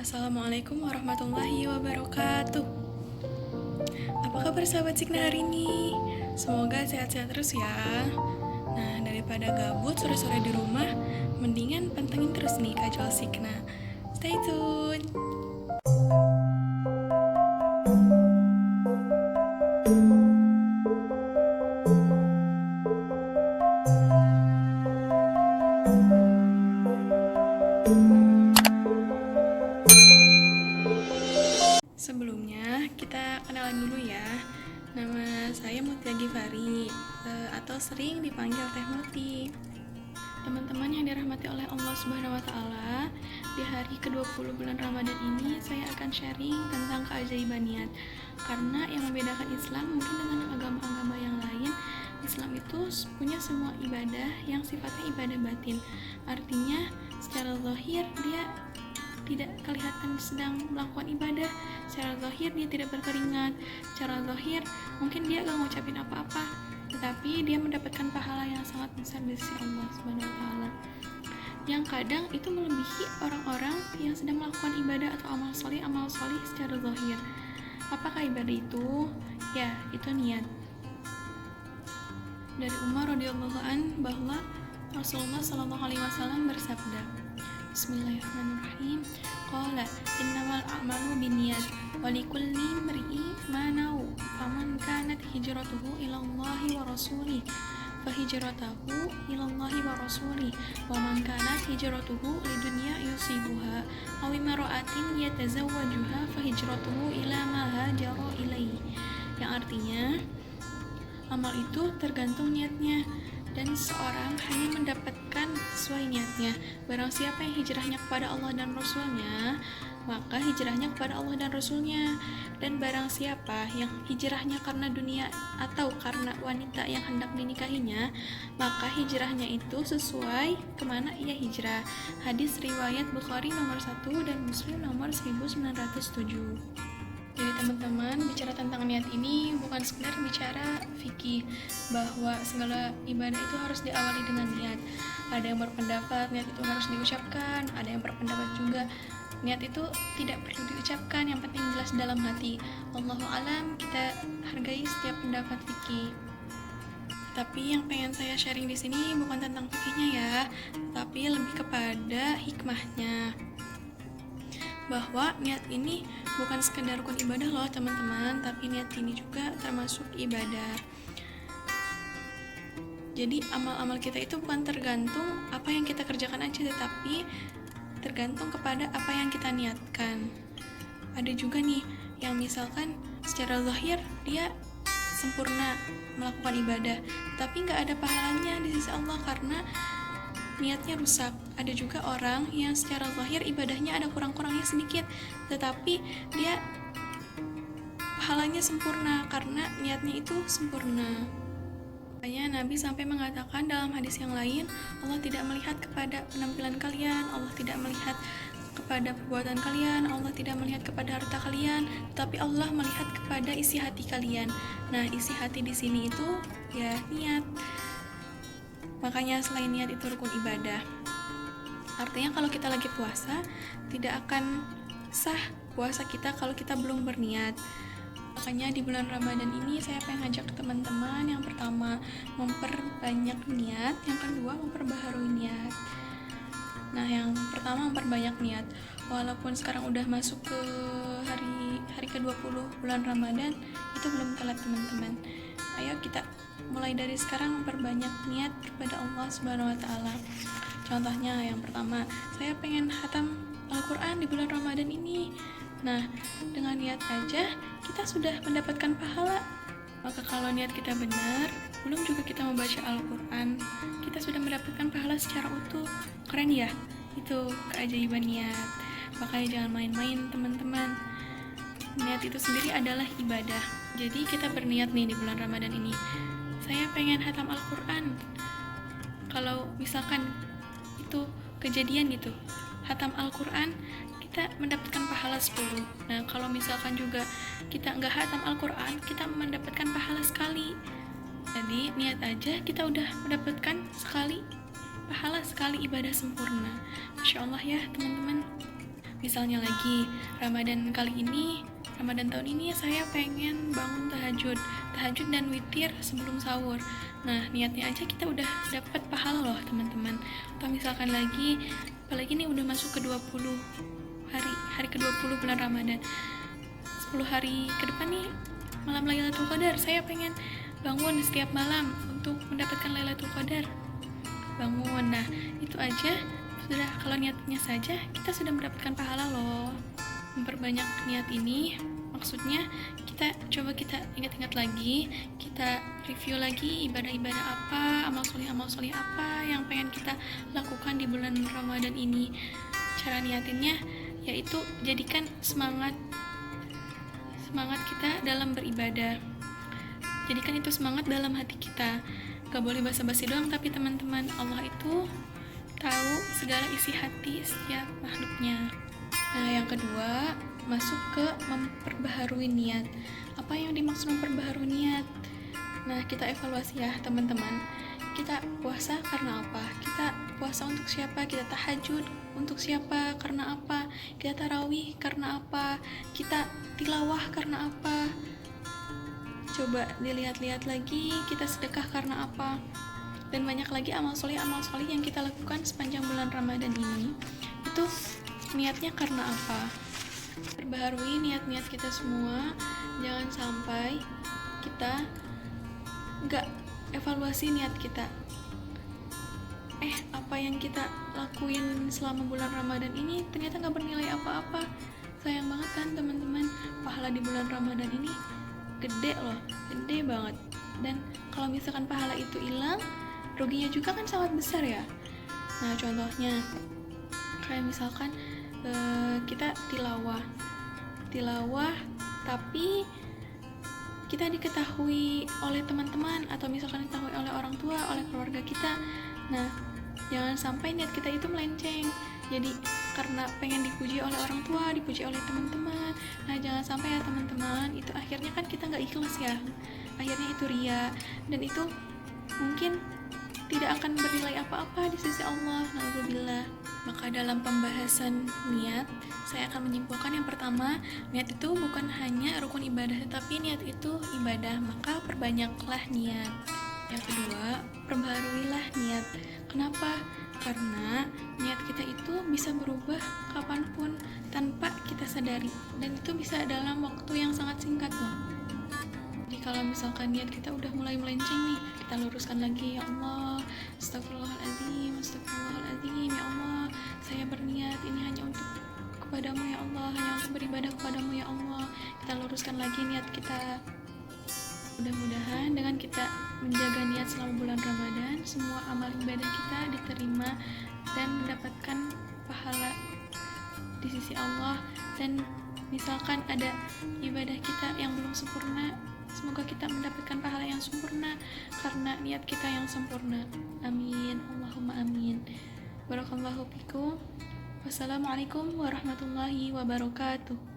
Assalamualaikum warahmatullahi wabarakatuh. Apa kabar sahabat Sikna hari ini? Semoga sehat-sehat terus ya. Nah, daripada gabut sore-sore di rumah, mendingan pantengin terus nih Kajol Sikna. Stay tune. Sebelumnya, kita kenalan dulu ya. Nama saya Mutia Givari, atau sering dipanggil Teh Muti. Teman-teman yang dirahmati oleh Allah Subhanahu wa Ta'ala, di hari ke-20 bulan Ramadan ini saya akan sharing tentang keajaiban niat. Karena yang membedakan Islam mungkin dengan agama-agama yang lain, Islam itu punya semua ibadah yang sifatnya ibadah batin. Artinya secara zahir dia tidak kelihatan sedang melakukan ibadah, secara zahir dia tidak berkeringat, secara zahir mungkin dia gak ngucapin apa-apa, tetapi dia mendapatkan pahala yang sangat besar dari sisi Allah Subhanahu wa Ta'ala, yang kadang itu melebihi orang-orang yang sedang melakukan ibadah atau amal solih secara zahir. Apakah ibadah itu? Ya, itu niat. Dari Umar radhiyallahu an bahwa Rasulullah sallallahu alaihi wasallam bersabda, Bismillahirrahmanirrahim. Qala innamal a'malu binniyat wa likulli imri'in ma nawa. Faman kanat hijratuhu ila Allahi wa rasulih fa hijratuhu ila Allahi wa rasulih wa man kanat hijratuhu lidunya yusibuha aw imra'atin yatazawwajuha fa hijratuhu ila ma hajara ilaihi. Yang artinya amal itu tergantung niatnya, dan seorang hanya mendapatkan sesuai niatnya. Barang siapa yang hijrahnya kepada Allah dan Rasulnya, maka hijrahnya kepada Allah dan Rasulnya. Dan barang siapa yang hijrahnya karena dunia atau karena wanita yang hendak dinikahinya, maka hijrahnya itu sesuai kemana ia hijrah. Hadis riwayat Bukhari nomor 1 dan Muslim nomor 1907. Jadi teman-teman, bicara tentang niat ini bukan sekedar bicara fikih bahwa segala ibadah itu harus diawali dengan niat. Ada yang berpendapat niat itu harus diucapkan, ada yang berpendapat juga niat itu tidak perlu diucapkan, yang penting jelas dalam hati. Wallahu alam, kita hargai setiap pendapat fikih. Tapi yang pengen saya sharing di sini bukan tentang fikihnya ya, tapi lebih kepada hikmahnya. Bahwa niat ini bukan sekedar rukun ibadah loh teman-teman, tapi niat ini juga termasuk ibadah. Jadi amal-amal kita itu bukan tergantung apa yang kita kerjakan aja, tetapi tergantung kepada apa yang kita niatkan. Ada juga nih yang misalkan secara zahir dia sempurna melakukan ibadah, tapi gak ada pahalanya di sisi Allah karena niatnya rusak. Ada juga orang yang secara zahir ibadahnya ada kurang-kurangnya sedikit, tetapi dia pahalanya sempurna karena niatnya itu sempurna. Makanya Nabi sampai mengatakan dalam hadis yang lain, Allah tidak melihat kepada penampilan kalian, Allah tidak melihat kepada perbuatan kalian, Allah tidak melihat kepada harta kalian, tetapi Allah melihat kepada isi hati kalian. Nah, isi hati di sini itu ya niat. Makanya selain niat itu rukun ibadah. Artinya kalau kita lagi puasa, tidak akan sah puasa kita kalau kita belum berniat. Makanya di bulan Ramadan ini saya pengen ngajak teman-teman, yang pertama memperbanyak niat, yang kedua memperbaharui niat. Nah, yang pertama memperbanyak niat. Walaupun sekarang udah masuk ke hari ke-20 bulan Ramadan, itu belum telat teman-teman. Ayo kita mulai dari sekarang memperbanyak niat kepada Allah Subhanahu wa Ta'ala. Contohnya yang pertama, saya pengen khatam Al-Quran di bulan Ramadan ini. Nah, dengan niat aja kita sudah mendapatkan pahala. Maka kalau niat kita benar, belum juga kita membaca Al-Quran, kita sudah mendapatkan pahala secara utuh. Keren ya? Itu keajaiban niat. Makanya jangan main-main teman-teman. Niat itu sendiri adalah ibadah. Jadi kita berniat nih di bulan Ramadan ini, saya pengen khatam Al-Quran. Kalau misalkan itu kejadian gitu, khatam Al-Quran, kita mendapatkan pahala 10. Nah, kalau misalkan juga kita nggak khatam Al-Quran, kita mendapatkan pahala sekali. Jadi niat aja kita udah mendapatkan sekali pahala, sekali ibadah sempurna. Masya Allah ya teman-teman. Misalnya lagi, Ramadan tahun ini saya pengen bangun tahajud dan witir sebelum sahur. Nah, niatnya aja kita udah dapat pahala loh teman-teman. Atau misalkan lagi, apalagi nih udah masuk ke 20 hari ke-20 bulan Ramadan. 10 hari ke depan nih, malam Lailatul Qadar. Saya pengen bangun setiap malam untuk mendapatkan Lailatul Qadar. Bangun. Nah, itu aja sudah, kalau niatnya saja kita sudah mendapatkan pahala loh. Memperbanyak niat ini maksudnya kita ingat-ingat lagi, kita review lagi ibadah-ibadah apa, amal soleh apa yang pengen kita lakukan di bulan Ramadan ini. Cara niatinnya yaitu jadikan semangat kita dalam beribadah. Jadikan itu semangat dalam hati kita. Gak boleh basa-basi doang, tapi teman-teman, Allah itu tahu segala isi hati setiap makhluknya. Nah, yang kedua, masuk ke memperbaharui niat. Apa yang dimaksud memperbaharui niat? Nah, kita evaluasi ya teman-teman. Kita puasa karena apa? Kita puasa untuk siapa? Kita tahajud untuk siapa? Karena apa? Kita tarawih karena apa? Kita tilawah karena apa? Coba dilihat-lihat lagi, kita sedekah karena apa? Dan banyak lagi amal soleh yang kita lakukan sepanjang bulan Ramadan ini. Itu niatnya karena apa? Perbaharui niat-niat kita semua. Jangan sampai kita gak evaluasi niat kita. Apa yang kita lakuin selama bulan Ramadan ini ternyata gak bernilai apa-apa. Sayang banget kan teman-teman. Pahala di bulan Ramadan ini gede loh, gede banget. Dan kalau misalkan pahala itu hilang, ruginya juga kan sangat besar ya. Nah, contohnya kayak misalkan kita tilawah tapi kita diketahui oleh teman-teman atau misalkan diketahui oleh orang tua, oleh keluarga kita. Nah, jangan sampai niat kita itu melenceng. Jadi karena pengen dipuji oleh orang tua, dipuji oleh teman-teman. Nah, jangan sampai ya teman-teman, itu akhirnya kan kita nggak ikhlas ya. Akhirnya itu ria, dan itu mungkin tidak akan bernilai apa-apa di sisi Allah. Na'udzubillah. Maka dalam pembahasan niat, saya akan menyimpulkan yang pertama, niat itu bukan hanya rukun ibadah, tetapi niat itu ibadah. Maka perbanyaklah niat. Yang kedua, perbaharuilah niat. Kenapa? Karena niat kita itu bisa berubah kapanpun tanpa kita sadari, dan itu bisa dalam waktu yang sangat singkat loh. Jadi kalau misalkan niat kita udah mulai melenceng nih, kita luruskan lagi. Ya Allah, astagfirullahaladzim, ya Allah, saya berniat ini hanya untuk kepadamu ya Allah, hanya untuk beribadah kepadamu ya Allah. Kita luruskan lagi niat kita. Mudah-mudahan dengan kita menjaga niat selama bulan Ramadan, semua amal ibadah kita diterima dan mendapatkan pahala di sisi Allah. Dan misalkan ada ibadah kita yang belum sempurna, semoga kita mendapatkan pahala yang sempurna karena niat kita yang sempurna. Amin, Allahumma amin. Barakallahu fikum. Wassalamualaikum warahmatullahi wabarakatuh.